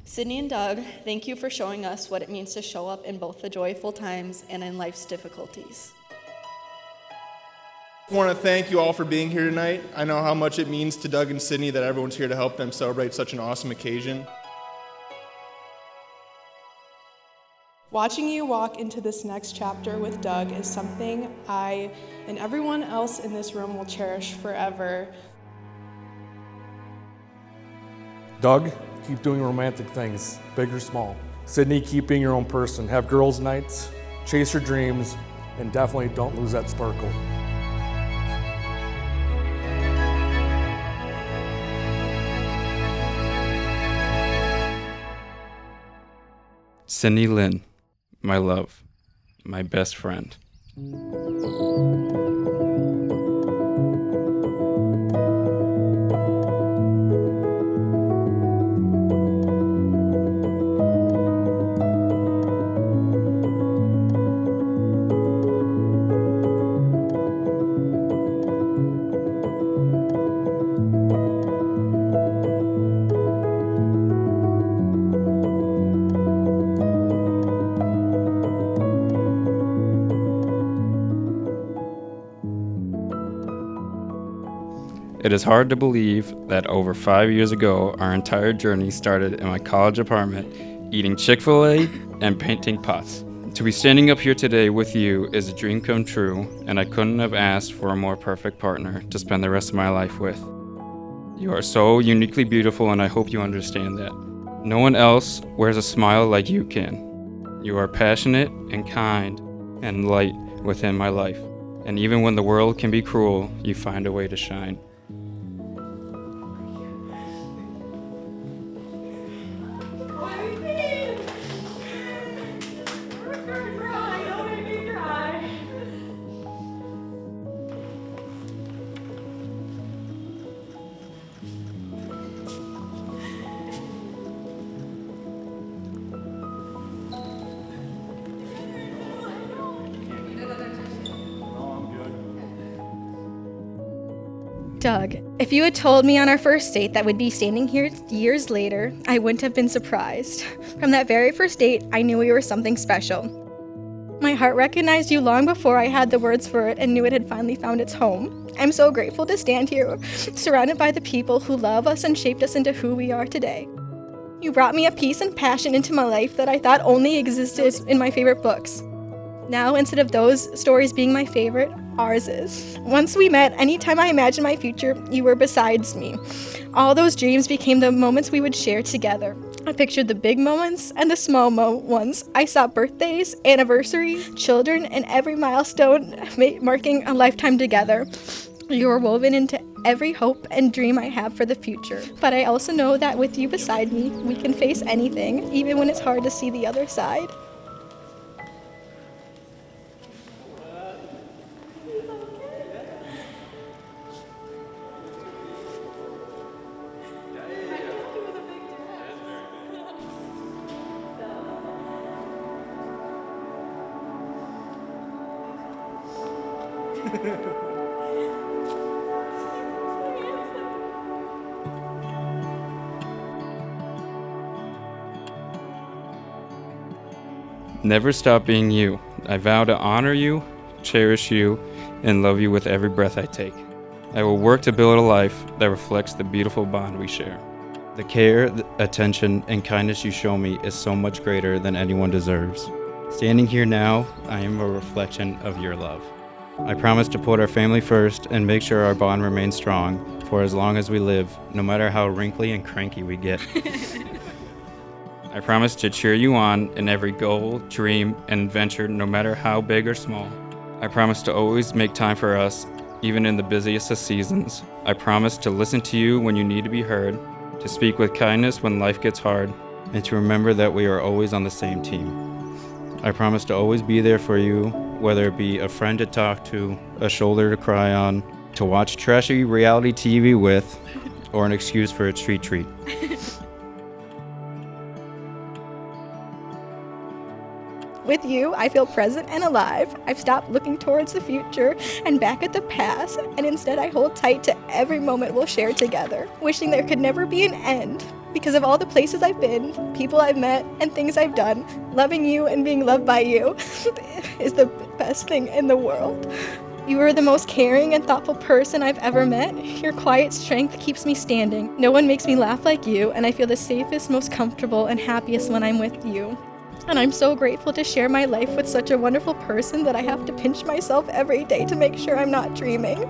Sydney and Doug, thank you for showing us what it means to show up in both the joyful times and in life's difficulties. I want to thank you all for being here tonight. I know how much it means to Doug and Sydney that everyone's here to help them celebrate such an awesome occasion. Watching you walk into this next chapter with Doug is something I and everyone else in this room will cherish forever. Doug, keep doing romantic things, big or small. Sydney, keep being your own person. Have girls' nights, chase your dreams, and definitely don't lose that sparkle. Sydney Lynn, my love, my best friend. It is hard to believe that over 5 years ago, our entire journey started in my college apartment, eating Chick-fil-A and painting pots. To be standing up here today with you is a dream come true, and I couldn't have asked for a more perfect partner to spend the rest of my life with. You are so uniquely beautiful, and I hope you understand that. No one else wears a smile like you can. You are passionate and kind and light within my life. And even when the world can be cruel, you find a way to shine. Doug, if you had told me on our first date that we'd be standing here years later, I wouldn't have been surprised. From that very first date, I knew we were something special. My heart recognized you long before I had the words for it and knew it had finally found its home. I'm so grateful to stand here, surrounded by the people who love us and shaped us into who we are today. You brought me a peace and passion into my life that I thought only existed in my favorite books. Now, instead of those stories being my favorite, ours is. Once we met, anytime I imagined my future, you were besides me. All those dreams became the moments we would share together. I pictured the big moments and the small ones. I saw birthdays, anniversaries, children, and every milestone marking a lifetime together. You are woven into every hope and dream I have for the future. But I also know that with you beside me, we can face anything, even when it's hard to see the other side. Never stop being you. I vow to honor you, cherish you, and love you with every breath I take. I will work to build a life that reflects the beautiful bond we share. The care, the attention, and kindness you show me is so much greater than anyone deserves. Standing here now, I am a reflection of your love. I promise to put our family first and make sure our bond remains strong for as long as we live, no matter how wrinkly and cranky we get. I promise to cheer you on in every goal, dream, and adventure, no matter how big or small. I promise to always make time for us, even in the busiest of seasons. I promise to listen to you when you need to be heard, to speak with kindness when life gets hard, and to remember that we are always on the same team. I promise to always be there for you, whether it be a friend to talk to, a shoulder to cry on, to watch trashy reality TV with, or an excuse for a street treat. With you, I feel present and alive. I've stopped looking towards the future and back at the past, and instead I hold tight to every moment we'll share together, wishing there could never be an end. Because of all the places I've been, people I've met, and things I've done, loving you and being loved by you is the best thing in the world. You are the most caring and thoughtful person I've ever met. Your quiet strength keeps me standing. No one makes me laugh like you, and I feel the safest, most comfortable, and happiest when I'm with you. And I'm so grateful to share my life with such a wonderful person that I have to pinch myself every day to make sure I'm not dreaming.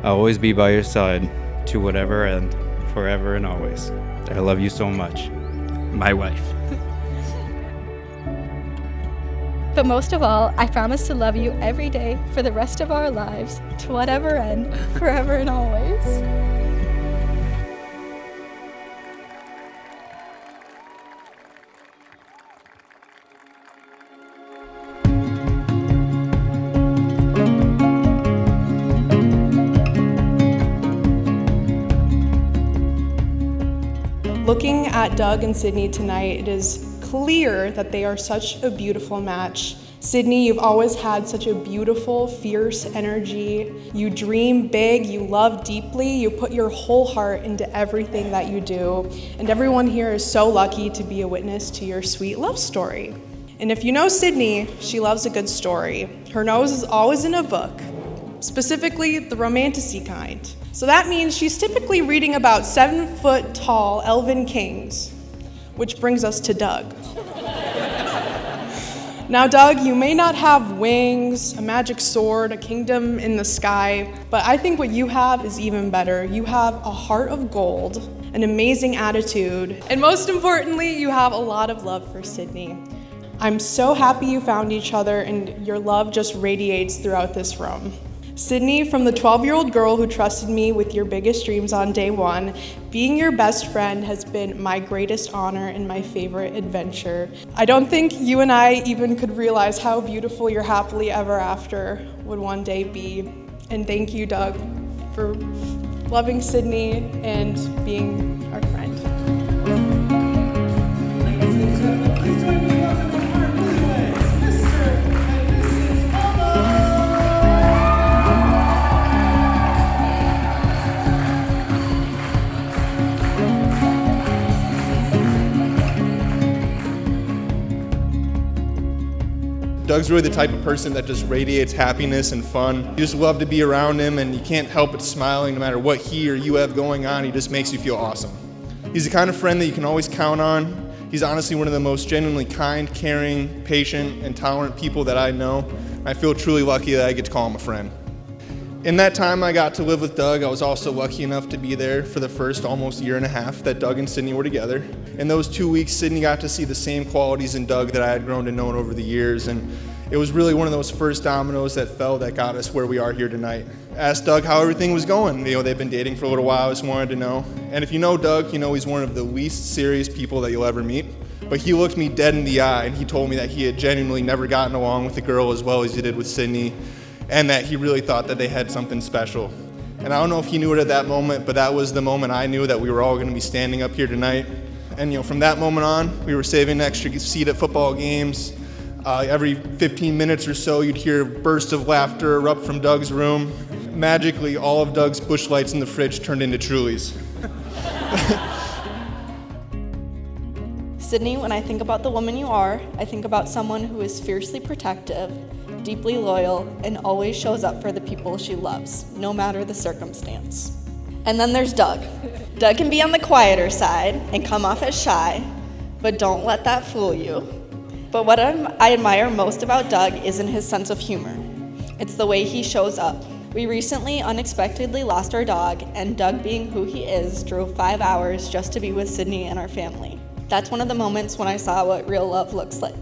I'll always be by your side, to whatever end, forever and always. I love you so much. My wife. But most of all, I promise to love you every day for the rest of our lives, to whatever end, forever and always. Looking at Doug and Sydney tonight, it is clear that they are such a beautiful match. Sydney, you've always had such a beautiful, fierce energy. You dream big, you love deeply, you put your whole heart into everything that you do. And everyone here is so lucky to be a witness to your sweet love story. And if you know Sydney, she loves a good story. Her nose is always in a book, specifically the romantasy kind. So that means she's typically reading about 7-foot-tall elven kings, which brings us to Doug. Now, Doug, you may not have wings, a magic sword, a kingdom in the sky, but I think what you have is even better. You have a heart of gold, an amazing attitude, and most importantly, you have a lot of love for Sydney. I'm so happy you found each other, and your love just radiates throughout this room. Sydney, from the 12-year-old girl who trusted me with your biggest dreams on day one, being your best friend has been my greatest honor and my favorite adventure. I don't think you and I even could realize how beautiful your happily ever after would one day be. And thank you, Doug, for loving Sydney and being our friend. Please join me in welcoming our newlyweds, Mr. and Mrs. Polo. Doug's really the type of person that just radiates happiness and fun. You just love to be around him, and you can't help but smiling no matter what he or you have going on. He just makes you feel awesome. He's the kind of friend that you can always count on. He's honestly one of the most genuinely kind, caring, patient, and tolerant people that I know. I feel truly lucky that I get to call him a friend. In that time I got to live with Doug, I was also lucky enough to be there for the first almost year and a half that Doug and Sydney were together. In those 2 weeks, Sydney got to see the same qualities in Doug that I had grown to know over the years, and it was really one of those first dominoes that fell that got us where we are here tonight. Asked Doug how everything was going. They've been dating for a little while, I just wanted to know. And if you know Doug, you know he's one of the least serious people that you'll ever meet. But he looked me dead in the eye and he told me that he had genuinely never gotten along with a girl as well as he did with Sydney, and that he really thought that they had something special. And I don't know if he knew it at that moment, but that was the moment I knew that we were all going to be standing up here tonight. And from that moment on, we were saving an extra seat at football games. Every 15 minutes or so, you'd hear bursts of laughter erupt from Doug's room. magically all of Doug's Busch Lights in the fridge turned into Trulies. Sydney, when I think about the woman you are, I think about someone who is fiercely protective, deeply loyal, and always shows up for the people she loves, no matter the circumstance. And then there's Doug. Doug can be on the quieter side and come off as shy, but don't let that fool you. But what I admire most about Doug isn't his sense of humor. It's the way he shows up. We recently unexpectedly lost our dog, and Doug, being who he is, drove 5 hours just to be with Sydney and our family. That's one of the moments when I saw what real love looks like.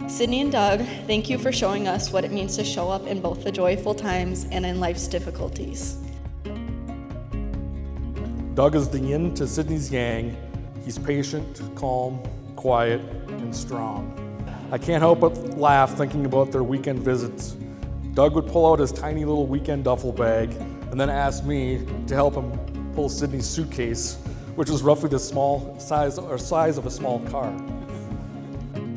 Sydney and Doug, thank you for showing us what it means to show up in both the joyful times and in life's difficulties. Doug is the yin to Sydney's yang. He's patient, calm, quiet, and strong. I can't help but laugh thinking about their weekend visits. Doug would pull out his tiny little weekend duffel bag and then ask me to help him pull Sydney's suitcase, which was roughly the size of a small car.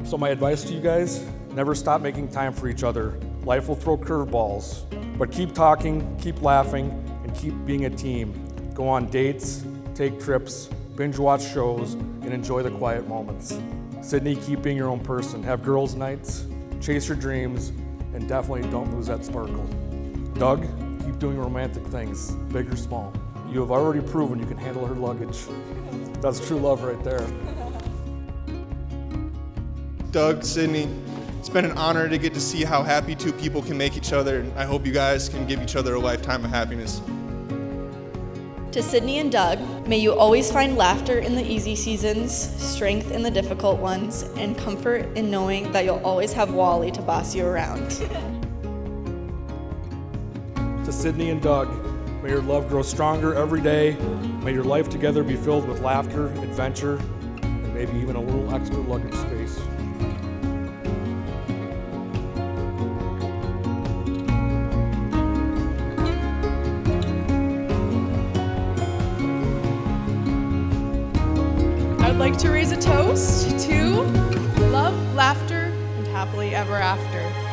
So my advice to you guys, never stop making time for each other. Life will throw curveballs, but keep talking, keep laughing, and keep being a team. Go on dates, take trips, binge watch shows, and enjoy the quiet moments. Sydney, keep being your own person. Have girls' nights, chase your dreams, and definitely don't lose that sparkle. Doug, keep doing romantic things, big or small. You have already proven you can handle her luggage. That's true love right there. Doug, Sydney, it's been an honor to get to see how happy two people can make each other, and I hope you guys can give each other a lifetime of happiness. To Sydney and Doug, may you always find laughter in the easy seasons, strength in the difficult ones, and comfort in knowing that you'll always have Wally to boss you around. To Sydney and Doug, may your love grow stronger every day. May your life together be filled with laughter, adventure, and maybe even a little extra luggage space. I'd like to raise a toast to love, laughter, and happily ever after.